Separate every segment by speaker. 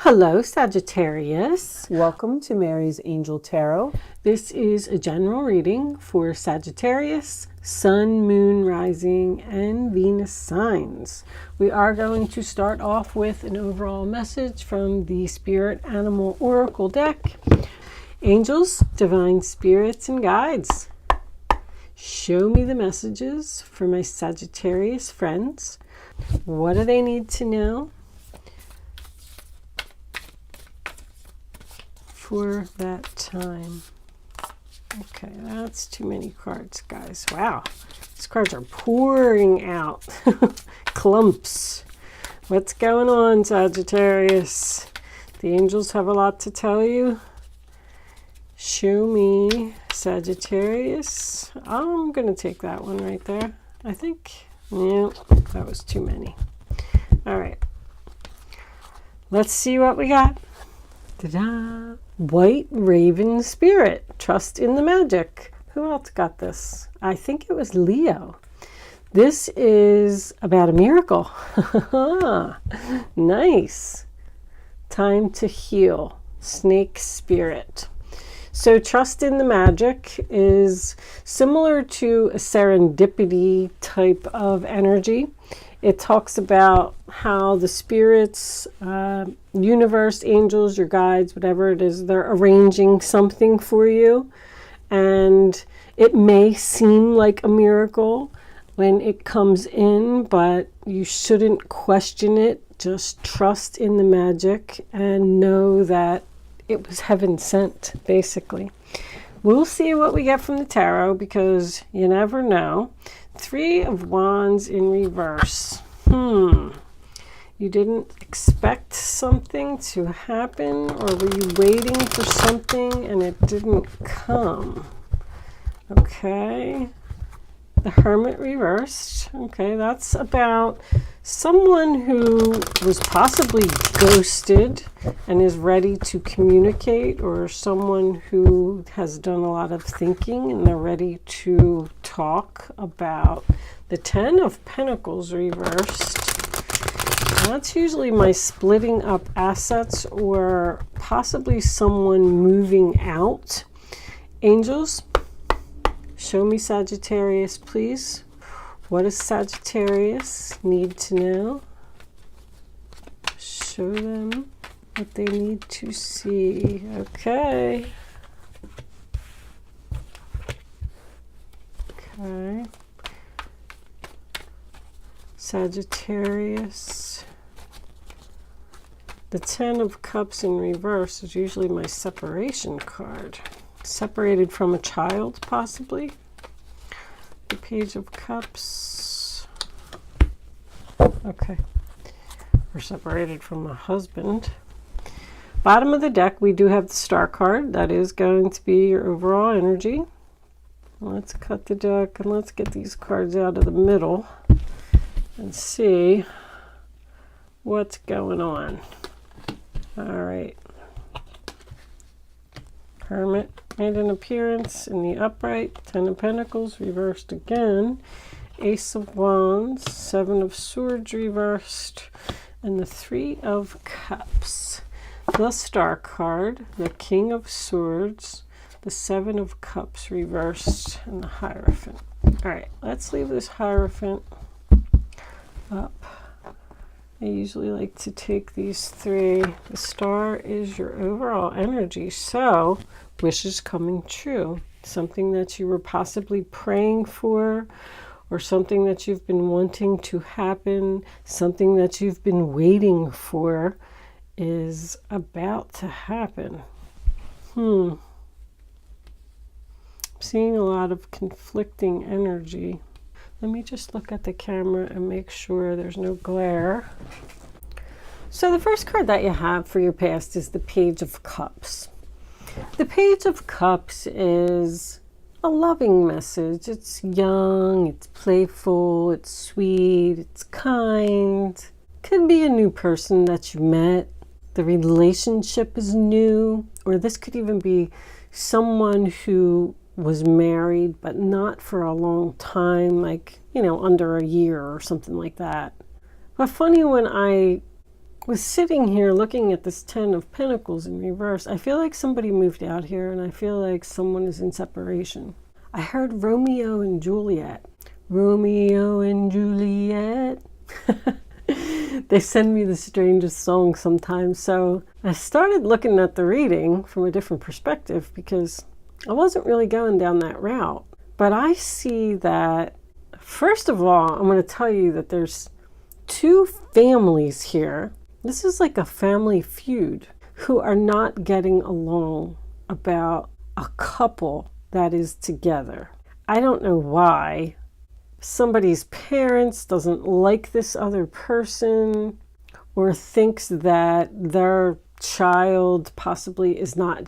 Speaker 1: Hello, Sagittarius.
Speaker 2: Welcome to Mary's Angel Tarot.
Speaker 1: This is a general reading for Sagittarius, Sun, Moon, Rising, and Venus signs. We are going to start off with an overall message from the Spirit Animal Oracle deck. Angels, divine spirits, and guides, show me the messages for my Sagittarius friends. What do they need to know for that time? Okay, that's too many cards, guys. Wow, these cards are pouring out. Clumps. What's going on, Sagittarius? The angels have a lot to tell you. Show me, Sagittarius. I'm going to take that one right there. I think, yeah, that was too many. All right. Let's see what we got. Ta-da! White Raven Spirit. Trust in the magic. Who else got this? I think it was Leo. This is about a miracle. Nice. Time to heal. Snake Spirit. So trust in the magic is similar to a serendipity type of energy. It talks about how the spirits, universe, angels, your guides, whatever it is, they're arranging something for you. And it may seem like a miracle when it comes in, but you shouldn't question it. Just trust in the magic and know that it was heaven sent, basically. We'll see what we get from the tarot because you never know. 3 of Wands in reverse. You didn't expect something to happen, or were you waiting for something and it didn't come? Okay. The Hermit reversed. Okay, that's about someone who was possibly ghosted and is ready to communicate, or someone who has done a lot of thinking and they're ready to talk about the 10 of Pentacles reversed. That's usually my splitting up assets or possibly someone moving out. Angels, show me Sagittarius, please. What does Sagittarius need to know? Show them what they need to see. Okay. Okay. Sagittarius. The 10 of Cups in reverse is usually my separation card. Separated from a child, possibly. The Page of Cups. Okay. We're separated from a husband. Bottom of the deck, we do have the Star card. That is going to be your overall energy. Let's cut the deck and let's get these cards out of the middle and see what's going on. All right. Hermit made an appearance in the upright. 10 of Pentacles reversed again. Ace of Wands, 7 of Swords reversed, and the 3 of Cups. The Star card, the King of Swords, the 7 of Cups reversed, and the Hierophant. All right, let's leave this Hierophant up. I usually like to take these 3. The Star is your overall energy, so wishes coming true. Something that you were possibly praying for, or something that you've been wanting to happen, something that you've been waiting for is about to happen. I'm seeing a lot of conflicting energy. Let me just look at the camera and make sure there's no glare. So the first card that you have for your past is the Page of Cups. The Page of Cups is a loving message. It's young, it's playful, it's sweet, it's kind. Could be a new person that you met. The relationship is new, or this could even be someone who was married but not for a long time, like, you know, under a year or something like that. But funny, when I was sitting here looking at this 10 of Pentacles in reverse, I feel like somebody moved out here and I feel like someone is in separation. I heard Romeo and Juliet. Romeo and Juliet. They send me the strangest songs sometimes. So I started looking at the reading from a different perspective because I wasn't really going down that route. But I see that, first of all, I'm going to tell you that there's two families here. This is like a family feud who are not getting along about a couple that is together. I don't know why. Somebody's parents doesn't like this other person or thinks that their child possibly is not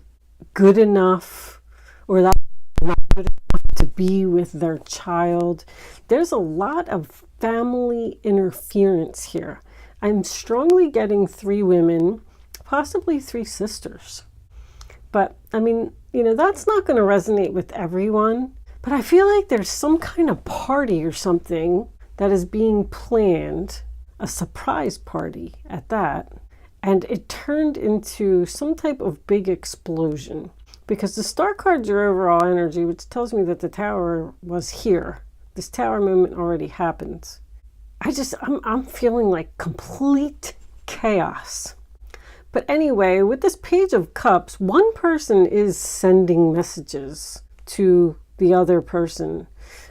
Speaker 1: good enough or that not good enough to be with their child. There's a lot of family interference here. I'm strongly getting 3 women, possibly 3 sisters. But I mean, that's not going to resonate with everyone. But I feel like there's some kind of party or something that is being planned, a surprise party at that, and it turned into some type of big explosion. Because the star cards are overall energy, which tells me that the tower was here. This tower moment already happened. I'm feeling like complete chaos. But anyway, with this Page of Cups, one person is sending messages to the other person.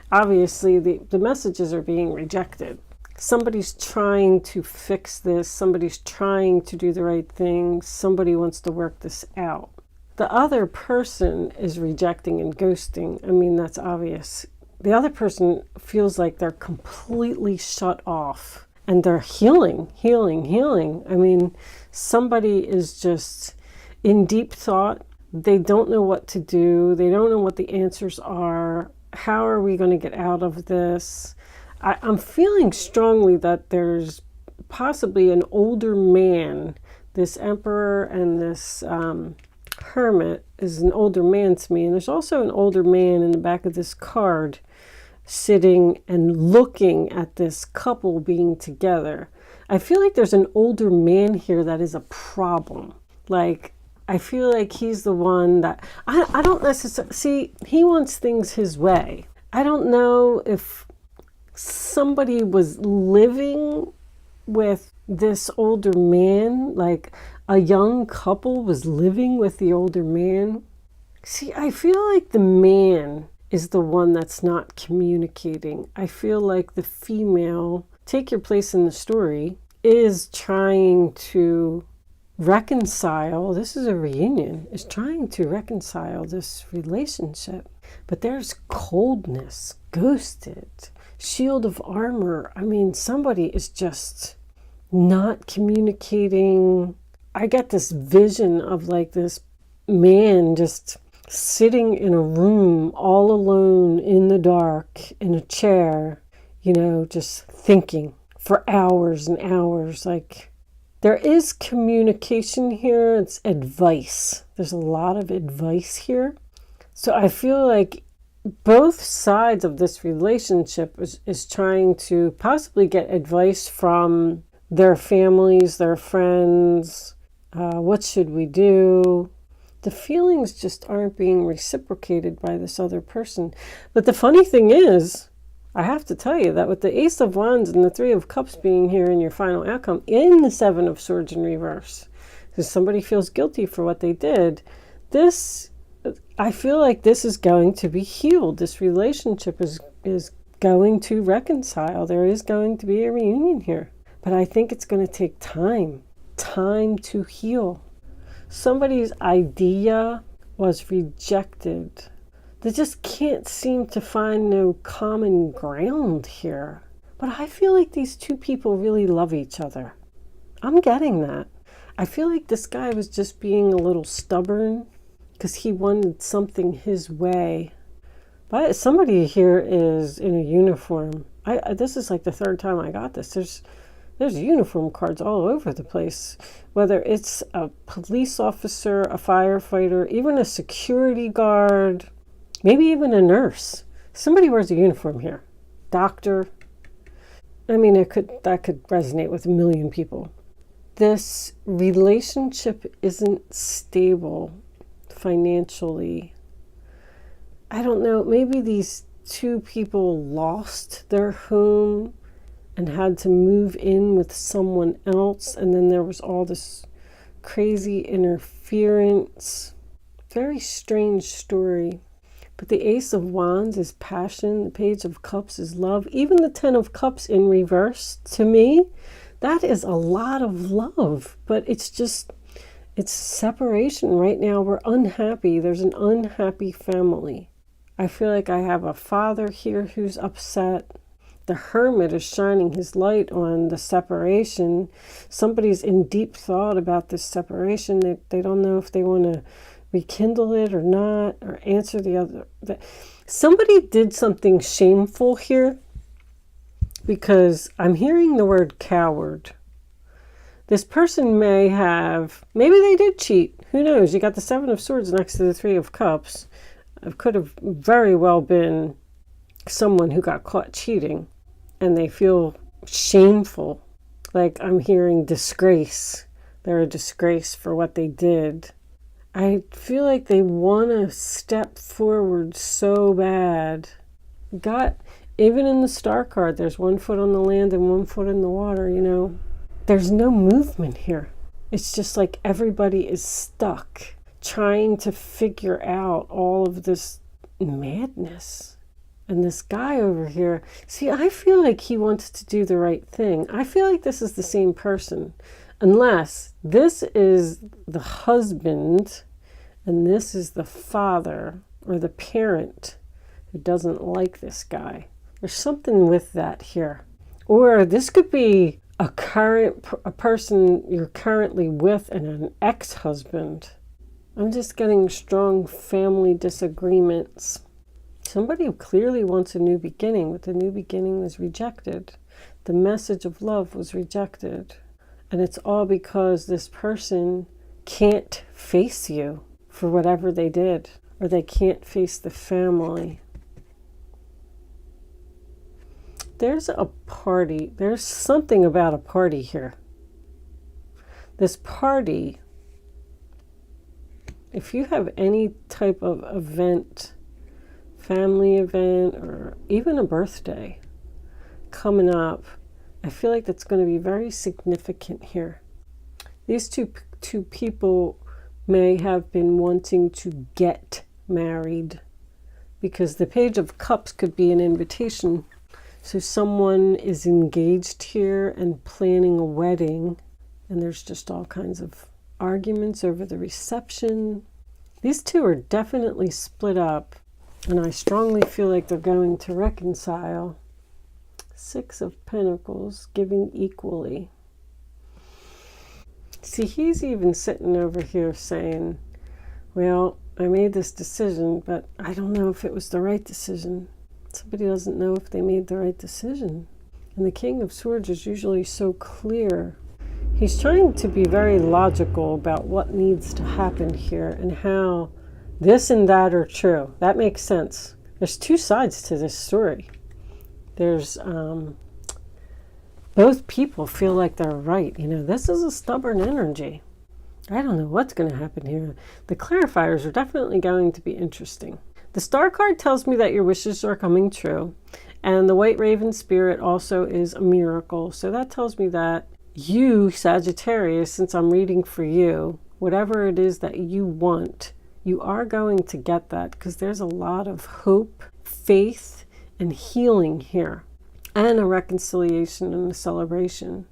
Speaker 1: Obviously, the messages are being rejected. Somebody's trying to fix this. Somebody's trying to do the right thing. Somebody wants to work this out. The other person is rejecting and ghosting. I mean, that's obvious. The other person feels like they're completely shut off and they're healing. I mean, somebody is just in deep thought. They don't know what to do. They don't know what the answers are. How are we going to get out of this? I'm feeling strongly that there's possibly an older man. This Emperor and this Hermit is an older man to me. And there's also an older man in the back of this card sitting and looking at this couple being together. I feel like there's an older man here that is a problem. Like, I feel like he's the one that I don't necessarily see. He wants things his way. I don't know if somebody was living with this older man, like a young couple was living with the older man. See, I feel like the man is the one that's not communicating. I feel like the female, take your place in the story, is trying to reconcile. This is a reunion, is trying to reconcile this relationship. But there's coldness, ghosted, shield of armor. I mean, somebody is just not communicating. I get this vision of like this man just sitting in a room all alone in the dark in a chair, just thinking for hours and hours. Like, there is communication here. It's advice. There's a lot of advice here. So I feel like both sides of this relationship is trying to possibly get advice from their families, their friends. What should we do? The feelings just aren't being reciprocated by this other person. But the funny thing is, I have to tell you that with the Ace of Wands and the 3 of Cups being here in your final outcome, in the 7 of Swords in reverse, because somebody feels guilty for what they did, I feel like this is going to be healed. This relationship is going to reconcile. There is going to be a reunion here. But I think it's going to take time to heal. Somebody's idea was rejected. They just can't seem to find no common ground here. But I feel like these two people really love each other. I'm getting that. I feel like this guy was just being a little stubborn because he wanted something his way. But somebody here is in a uniform. This is like the 3rd time I got this. There's uniform cards all over the place. Whether it's a police officer, a firefighter, even a security guard, maybe even a nurse. Somebody wears a uniform here. Doctor. I mean, that could resonate with a million people. This relationship isn't stable financially. I don't know, maybe these two people lost their home and had to move in with someone else, and then there was all this crazy interference. Very strange story. But the Ace of Wands is passion, the Page of Cups is love. Even the Ten of Cups in reverse, to me, that is a lot of love. But it's separation right now. We're unhappy. There's an unhappy family. I feel like I have a father here who's upset. The Hermit is shining his light on the separation. Somebody's in deep thought about this separation. They don't know if they want to rekindle it or not, or answer the other. Somebody did something shameful here, because I'm hearing the word coward. This person maybe they did cheat. Who knows? You got the Seven of Swords next to the Three of Cups. It could have very well been someone who got caught cheating and they feel shameful. Like I'm hearing disgrace. They're a disgrace for what they did. I feel like they want to step forward so bad. Even in the Star card, there's 1 foot on the land and 1 foot in the water, you know. There's no movement here. It's just like everybody is stuck trying to figure out all of this madness. And this guy over here, see, I feel like he wants to do the right thing. I feel like this is the same person. Unless this is the husband and this is the father or the parent who doesn't like this guy. There's something with that here. Or this could be a person you're currently with and an ex-husband. I'm just getting strong family disagreements. Somebody who clearly wants a new beginning, but the new beginning was rejected. The message of love was rejected. And it's all because this person can't face you for whatever they did, or they can't face the family. There's a party. There's something about a party here. This party, if you have any type of event, family event, or even a birthday coming up, I feel like that's going to be very significant here. These two people may have been wanting to get married, because the Page of Cups could be an invitation. So someone is engaged here and planning a wedding, and there's just all kinds of arguments over the reception. These two are definitely split up, and I strongly feel like they're going to reconcile. 6 of Pentacles, giving equally. See, he's even sitting over here saying, well, I made this decision, but I don't know if it was the right decision. Somebody doesn't know if they made the right decision. And the King of Swords is usually so clear. He's trying to be very logical about what needs to happen here and how this and that are true. That makes sense. There's two sides to this story. There's both people feel like they're right. You know, this is a stubborn energy. I don't know what's going to happen here. The clarifiers are definitely going to be interesting. The Star card tells me that your wishes are coming true. And the White Raven Spirit also is a miracle. So that tells me that you, Sagittarius, since I'm reading for you, whatever it is that you want, you are going to get that, because there's a lot of hope, faith, and healing here, and a reconciliation and a celebration.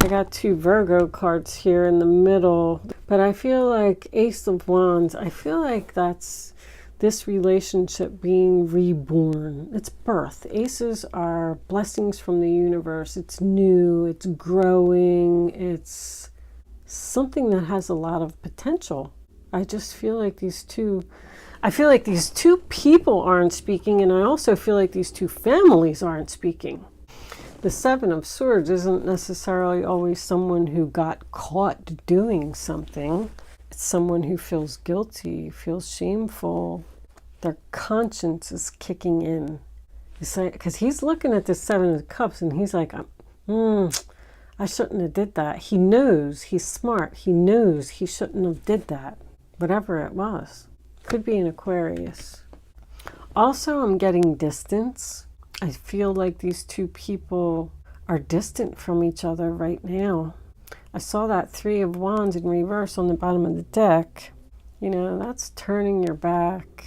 Speaker 1: I got 2 Virgo cards here in the middle, but I feel like Ace of Wands, I feel like that's this relationship being reborn. It's birth. Aces are blessings from the universe. It's new, it's growing, it's something that has a lot of potential. I just feel like these two people aren't speaking, and I also feel like these two families aren't speaking. The 7 of Swords isn't necessarily always someone who got caught doing something. It's someone who feels guilty, feels shameful. Their conscience is kicking in. It's like, because he's looking at the 7 of Cups and he's like, I shouldn't have did that. He knows, he's smart. He knows he shouldn't have did that. Whatever it was. Could be an Aquarius. Also, I'm getting distance. I feel like these two people are distant from each other right now. I saw that Three of Wands in reverse on the bottom of the deck. You know, that's turning your back,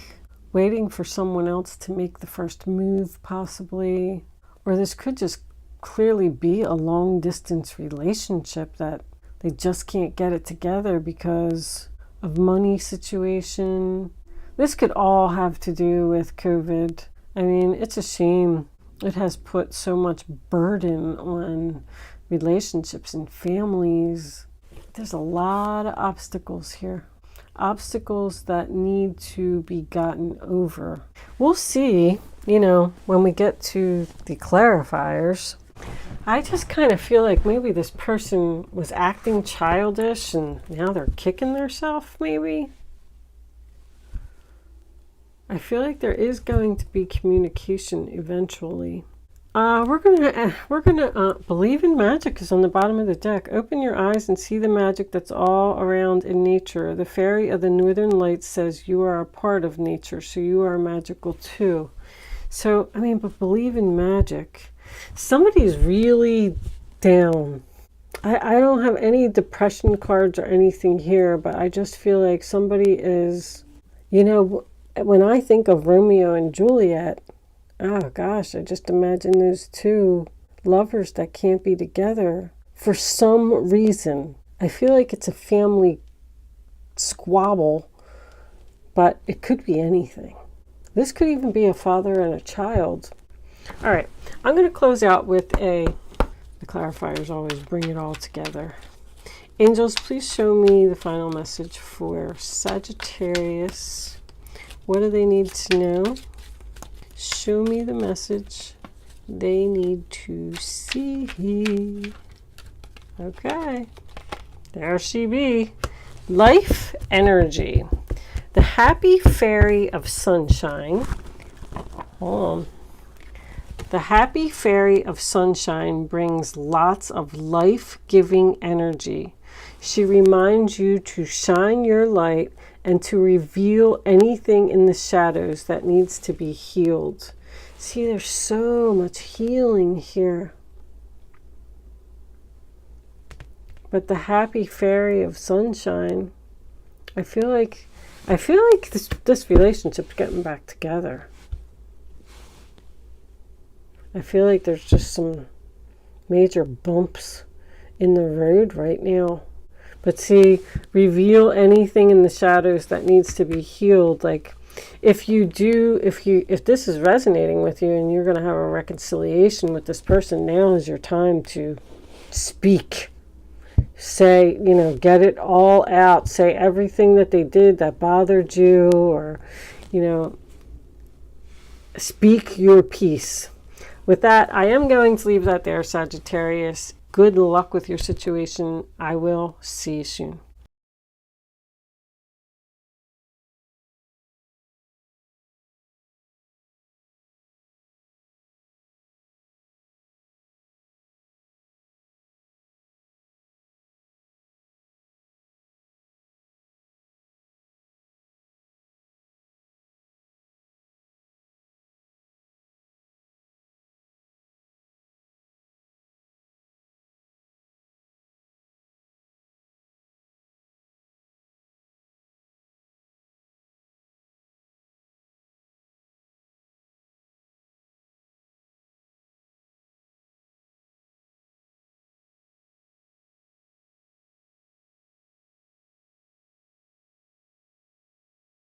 Speaker 1: waiting for someone else to make the first move possibly. Or this could just clearly be a long distance relationship that they just can't get it together because of money situation. This could all have to do with COVID. I mean, it's a shame. It has put so much burden on relationships and families. There's a lot of obstacles here. Obstacles that need to be gotten over. We'll see, you know, when we get to the clarifiers. I just kind of feel like maybe this person was acting childish and now they're kicking themselves, maybe. I feel like there is going to be communication eventually. We're gonna believe in magic is on the bottom of the deck. Open your eyes and see the magic that's all around in nature. The fairy of the northern lights says you are a part of nature, so you are magical too. So, I mean, but believe in magic. Somebody's really down. I don't have any depression cards or anything here, but I just feel like somebody is, you know, when I think of Romeo and Juliet, oh gosh, I just imagine those two lovers that can't be together for some reason. I feel like it's a family squabble, but it could be anything. This could even be a father and a child. All right, I'm going to close out with the clarifiers always bring it all together. Angels, please show me the final message for Sagittarius. What do they need to know? Show me the message they need to see. Okay, there she be. Life energy. The happy fairy of sunshine. Hold on. The happy fairy of sunshine brings lots of life-giving energy. She reminds you to shine your light and to reveal anything in the shadows that needs to be healed. See, there's so much healing here. But the happy fairy of sunshine, I feel like this relationship's getting back together. I feel like there's just some major bumps in the road right now. But see, reveal anything in the shadows that needs to be healed. Like if this is resonating with you and you're going to have a reconciliation with this person, now is your time to speak. Say, you know, get it all out. Say everything that they did that bothered you, or, you know, speak your piece. With that, I am going to leave that there, Sagittarius. Good luck with your situation. I will see you soon.